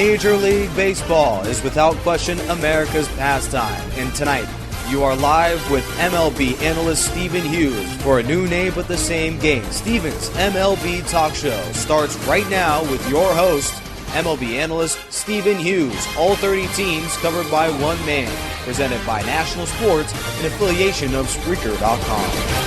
Major League Baseball is without question America's pastime, and tonight you are live with MLB analyst Stephen Hughes for a new name but the same game. Stephen's MLB Talk Show starts right now with your host, MLB analyst Stephen Hughes. All 30 teams covered by one man. Presented by National Sports, an affiliation of Spreaker.com.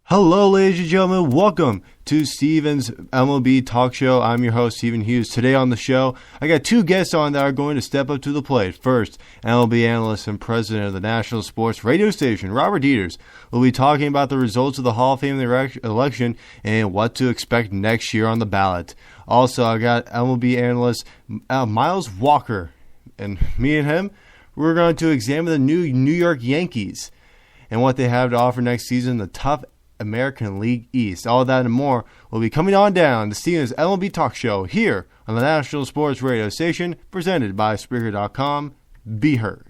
Hello, ladies and gentlemen. Welcome to Stephen's MLB Talk Show. I'm your host, Stephen Hughes. Today on the show, I got two guests on that are going to step up to the plate. First, MLB analyst and president of the National Sports Radio Station, Robert Dieters, will be talking about the results of the Hall of Fame election and what to expect next year on the ballot. Also, I got MLB analyst Miles Walker, and me and him, we're going to examine the new New York Yankees and what they have to offer next season, the tough American League East. All that and more will be coming on down to Stephen's MLB Talk Show here on the National Sports Radio Station, presented by Spreaker.com. Be heard.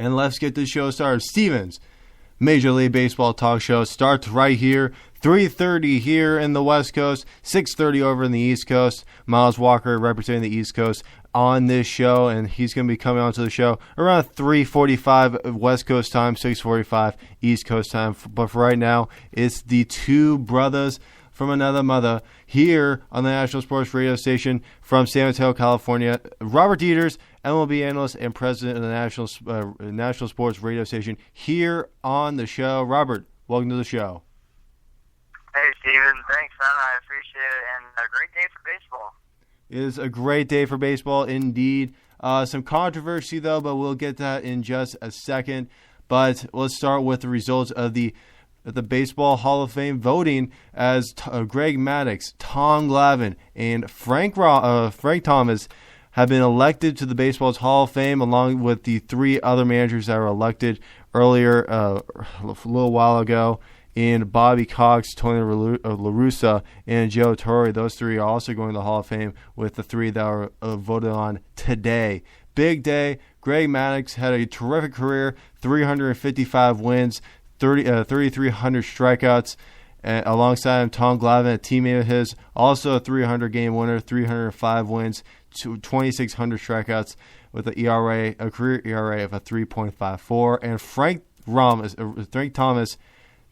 And let's get this show started. Stephen's Major League Baseball Talk Show starts right here, 3:30 here in the West Coast, 6:30 over in the East Coast. Miles Walker representing the East Coast on this show, and he's going to be coming onto the show around 3:45 West Coast time, 6:45 East Coast time. But for right now, it's the two brothers from another mother here on the National Sports Radio Station from San Mateo, California. Robert Dieters, MLB analyst and president of the National Sports Radio Station, here on the show. Robert, welcome to the show. Hey, Steven. Thanks, man. I appreciate it. And a great day for baseball. It is a great day for baseball, indeed. Some controversy, though, but we'll get to that in just a second. But let's start with the results of the Baseball Hall of Fame voting, as Greg Maddux, Tom Glavine, and Frank Thomas have been elected to the baseball's Hall of Fame, along with the three other managers that were elected earlier a little while ago, in Bobby Cox, Tony La Russa, and Joe Torre. Those three are also going to the Hall of Fame with the three that were voted on today. Big day. Greg Maddux had a terrific career, 355 wins, 3,300 strikeouts. Alongside him, Tom Glavine, a teammate of his, also a 300-game winner, 305 wins, 2,600 strikeouts with a career ERA of a 3.54. And Frank Thomas,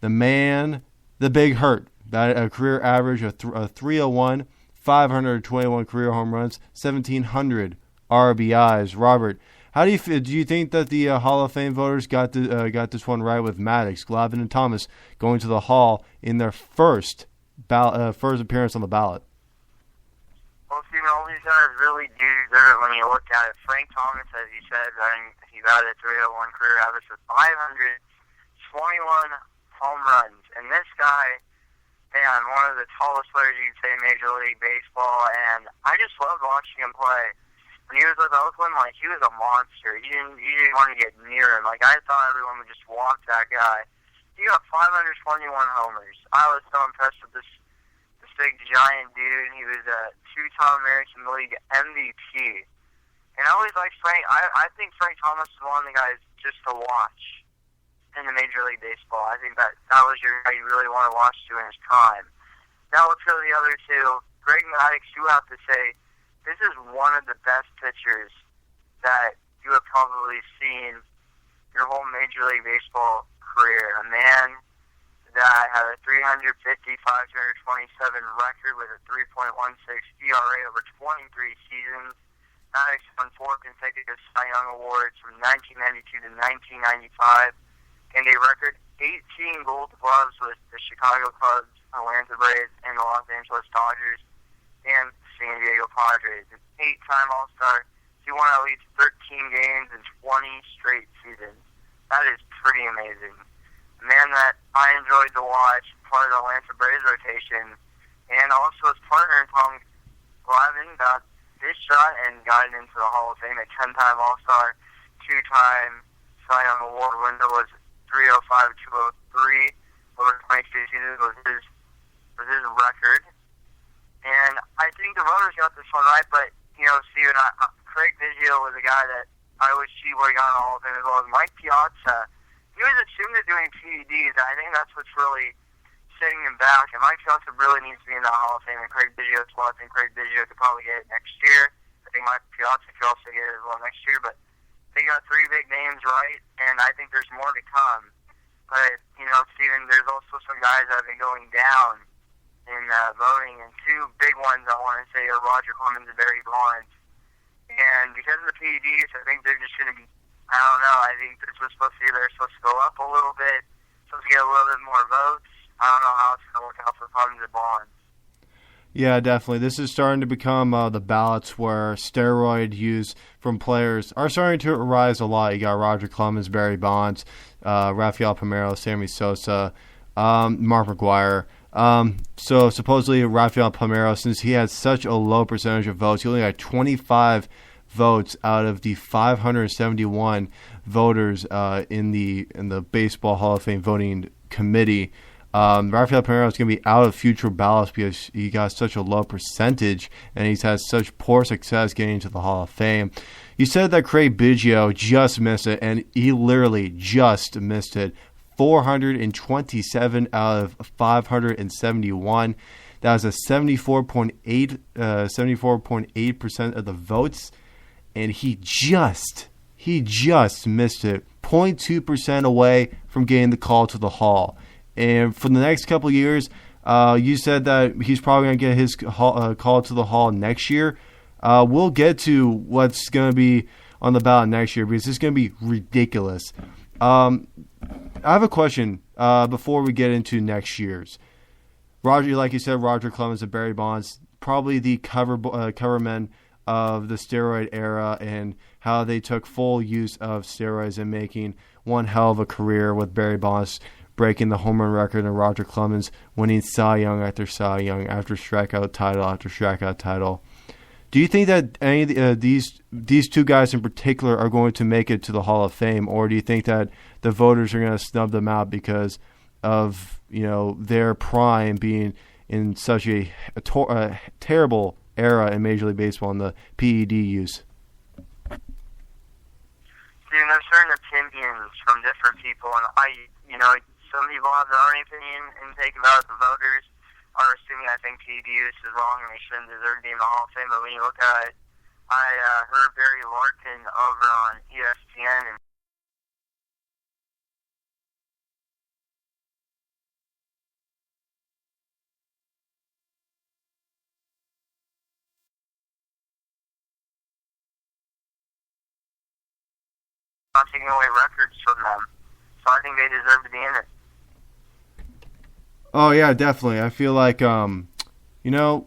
the man, the big hurt, a career average of 301, 521 career home runs, 1,700 RBIs. Robert, how do you think that the Hall of Fame voters got this one right, with Maddux, Glavine, and Thomas going to the Hall in their first appearance on the ballot? Well, Steven, all these guys really do deserve it when you look at it. Frank Thomas, as you said, he got a 301 career average with 521 home runs. And this guy, man, one of the tallest players you could say in Major League Baseball, and I just loved watching him play. When he was with Oakland, he was a monster. You didn't want to get near him. I thought everyone would just walk that guy. He got 521 homers. I was so impressed with this big giant dude. He was a two-time American League MVP. And I always liked Frank. I think Frank Thomas is one of the guys just to watch in the Major League Baseball. I think that was your guy you really want to watch during his time. Now let's go to the other two. Greg Maddux, you have to say, this is one of the best pitchers that you have probably seen your whole Major League Baseball career. A man that had a 350, 527 record with a 3.16 ERA over 23 seasons. Maddux won 4 consecutive Cy Young Awards from 1992 to 1995, and a record 18 Gold Gloves with the Chicago Cubs, Atlanta Braves, and the Los Angeles Dodgers, and San Diego Padres. An 8-time All-Star. He won at least 13 games in 20 straight seasons. That is pretty amazing. A man that I enjoyed to watch, part of the Atlanta Braves rotation, and also his partner, Tom Glavine, got his shot and got into the Hall of Fame, a 10-time All-Star, two-time Cy Young Award window was 305-203 over 22 seasons was his record. And I think the voters got this one right, but, Steven, Craig Biggio was a guy that I wish he would have gotten all of them as well as Mike Piazza. He was assumed to doing PEDs, and I think that's what's really setting him back. And Mike Piazza really needs to be in the Hall of Fame, and Craig Biggio as well. I think Craig Biggio could probably get it next year. I think Mike Piazza could also get it as well next year, but they got three big names right, and I think there's more to come. But, Steven, there's also some guys that have been going down in voting, and two big ones I want to say are Roger Clemens and Barry Bonds. And because of the PEDs, I think they're just going to be, I don't know, I think they're supposed to go up a little bit, supposed to get a little bit more votes. I don't know how it's going to work out for Clemens and Bonds. Yeah, definitely. This is starting to become the ballots where steroid use from players are starting to arise a lot. You got Roger Clemens, Barry Bonds, Rafael Palmeiro, Sammy Sosa, Mark McGwire. So supposedly Rafael Palmeiro, since he had such a low percentage of votes, he only got 25 votes out of the 571 voters in the Baseball Hall of Fame voting committee. Rafael Palmeiro is going to be out of future ballots because he got such a low percentage and he's had such poor success getting into the Hall of Fame. You said that Craig Biggio just missed it, and he literally just missed it. 427 out of 571. That was a 74.8% of the votes, and he just missed it. 0.2% away from getting the call to the Hall. And for the next couple of years, you said that he's probably going to get his call to the Hall next year. We'll get to what's going to be on the ballot next year because it's going to be ridiculous. I have a question before we get into next year's. Roger, like you said, Roger Clemens and Barry Bonds, probably the covermen of the steroid era and how they took full use of steroids and making one hell of a career with Barry Bonds breaking the home run record and Roger Clemens winning Cy Young after Cy Young after strikeout title after strikeout title. Do you think that any of these two guys in particular are going to make it to the Hall of Fame, or do you think that the voters are going to snub them out because of their prime being in such a terrible era in Major League Baseball and the PED use? There's certain opinions from different people, and some people have their own opinion and take about the voters are assuming I think PED use is wrong and they shouldn't deserve to be in the Hall of Fame. But when you look at it, I heard Barry Larkin over on ESPN and not taking away records from them. So I think they deserve to be in it. Oh yeah, definitely. I feel like they're the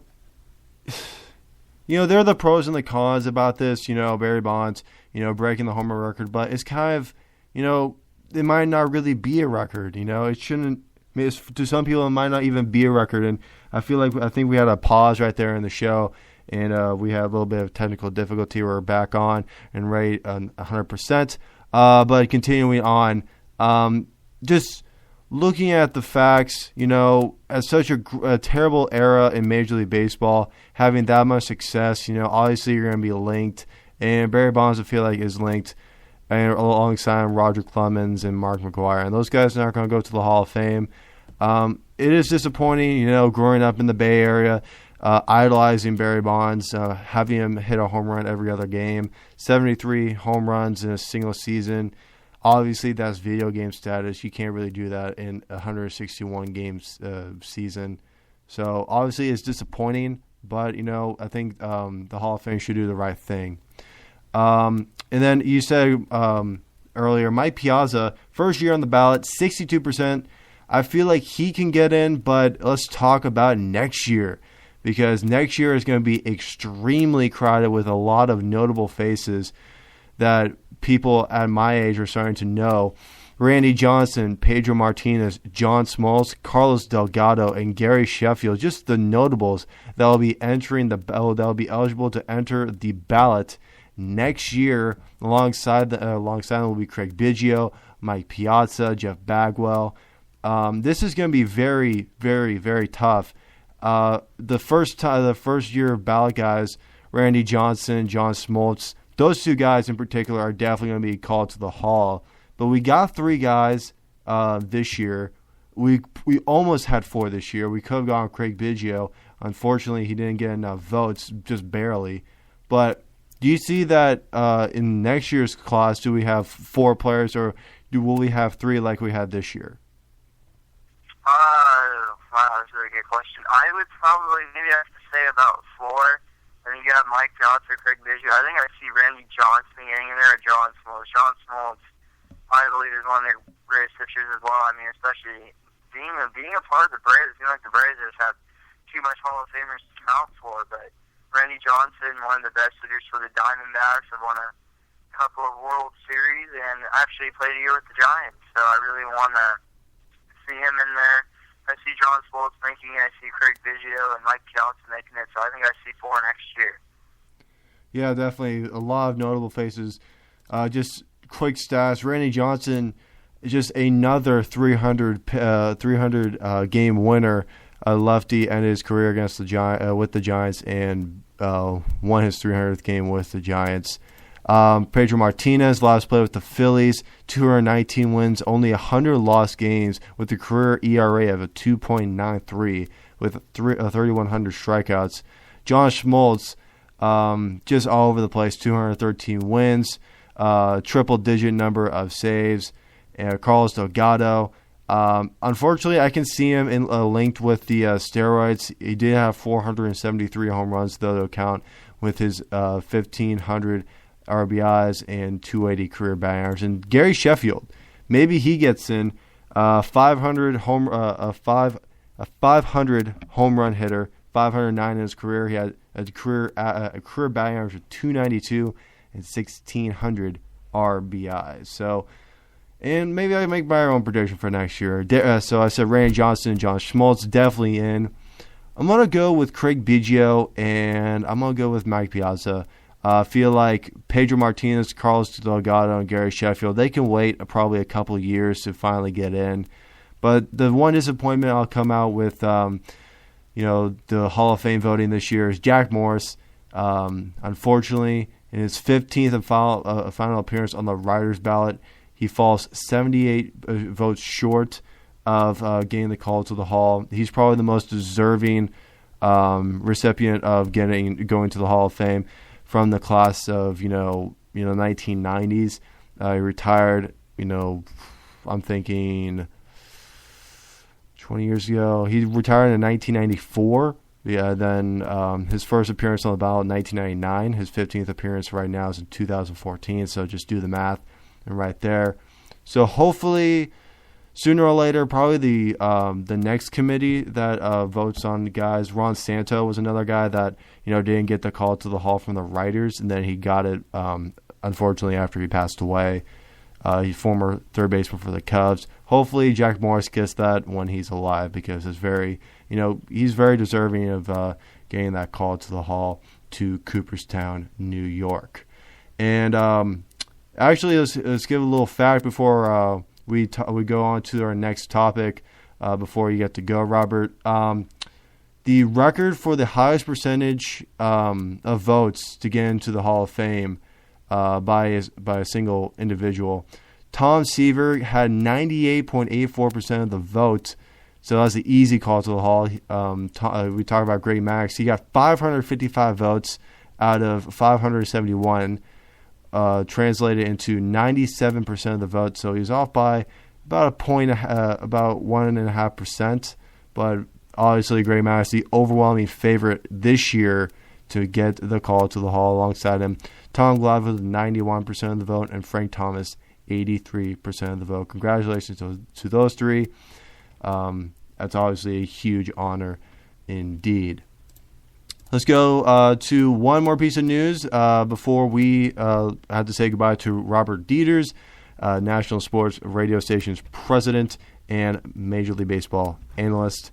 pros and the cons about this. Barry Bonds, breaking the home run record, but it's kind of, it might not really be a record. It shouldn't. To some people, it might not even be a record. And I think we had a pause right there in the show, and we had a little bit of technical difficulty. We're back on and ready 100%. But continuing on, just looking at the facts, at such a terrible era in Major League Baseball, having that much success, obviously you're going to be linked. And Barry Bonds, I feel like, is linked and alongside Roger Clemens and Mark McGwire. And those guys are not going to go to the Hall of Fame. It is disappointing, growing up in the Bay Area, idolizing Barry Bonds, having him hit a home run every other game, 73 home runs in a single season. Obviously, that's video game status. You can't really do that in a 161 games season. So, obviously, it's disappointing. But, I think the Hall of Fame should do the right thing. And then you said earlier, Mike Piazza, first year on the ballot, 62%. I feel like he can get in, but let's talk about next year. Because next year is going to be extremely crowded with a lot of notable faces that people at my age are starting to know. Randy Johnson, Pedro Martinez, John Smoltz, Carlos Delgado, and Gary Sheffield, just the notables that will be entering that will be eligible to enter the ballot next year. Alongside them will be Craig Biggio, Mike Piazza, Jeff Bagwell. This is going to be very, very, very tough. The first year of ballot guys, Randy Johnson, John Smoltz, those two guys in particular are definitely going to be called to the Hall. But we got 3 guys this year. We almost had 4 this year. We could have gone Craig Biggio. Unfortunately, he didn't get enough votes, just barely. But do you see that in next year's class, do we have 4 players, or will we have 3 like we had this year? Wow, that's a really good question. I would probably maybe have to say about 4. I think you have Mike Piazza, Craig Biggio. I think I see Randy Johnson getting in there, or John Smoltz. John Smoltz, I believe, is one of their greatest pitchers as well. I mean, especially being a part of the Braves. You know, like the Braves just have too much Hall of Famers to count for, but Randy Johnson, one of the best hitters for the Diamondbacks, have won a couple of World Series and actually played a year with the Giants. So I really want to see him in there. I see John Smoltz making it. I see Craig Biggio and Mike Piazza making it. So I think I see 4 next year. Yeah, definitely a lot of notable faces. Just quick stats: Randy Johnson is just another 300 game winner. Lefty ended his career against with the Giants and won his 300th game with the Giants. Pedro Martinez last played with the Phillies, 219 wins, only 100 lost games with a career ERA of a 2.93 with 3,100 strikeouts. John Smoltz, just all over the place, 213 wins, triple-digit number of saves. And Carlos Delgado, unfortunately, I can see him linked with the steroids. He did have 473 home runs, though, to count with his 1,500 RBIs and 280 career batting average. And Gary Sheffield, maybe he gets in 500 home run hitter, 509 in his career. He had a career batting average of 292 and 1,600 RBIs. So, and maybe I can make my own prediction for next year. So I said Randy Johnson and John Smoltz definitely in. I'm gonna go with Craig Biggio and I'm gonna go with Mike Piazza. I feel like Pedro Martinez, Carlos Delgado, and Gary Sheffield, they can wait probably a couple of years to finally get in. But the one disappointment I'll come out with, the Hall of Fame voting this year is Jack Morris. Unfortunately, in his 15th and final appearance on the writers' ballot, he falls 78 votes short of getting the call to the Hall. He's probably the most deserving recipient of going to the Hall of Fame from the class of 1990s. He retired. I'm thinking 20 years ago. He retired in 1994. Yeah. Then his first appearance on the ballot in 1999. His 15th appearance right now is in 2014. So just do the math, and right there. So hopefully, sooner or later, probably the next committee that votes on the guys. Ron Santo was another guy that didn't get the call to the Hall from the writers, and then he got it unfortunately after he passed away. He's former third baseman for the Cubs. Hopefully, Jack Morris gets that when he's alive because it's he's very deserving of getting that call to the Hall to Cooperstown, New York. And actually, let's give a little fact before we go on to our next topic before you get to go, Robert. The record for the highest percentage of votes to get into the Hall of Fame by a single individual, Tom Seaver had 98.84% of the vote, so that was the easy call to the Hall. We talk about Greg Maddux. He got 555 votes out of 571. Translated into 97% of the vote, so he's off by about 1.5%. But obviously, Greg Maddux, the overwhelming favorite this year to get the call to the Hall alongside him. Tom Glad with 91% of the vote, and Frank Thomas 83% of the vote. Congratulations to those three. That's obviously a huge honor indeed. Let's go to one more piece of news before we have to say goodbye to Robert Dieters, National Sports Radio Station's president and Major League Baseball analyst.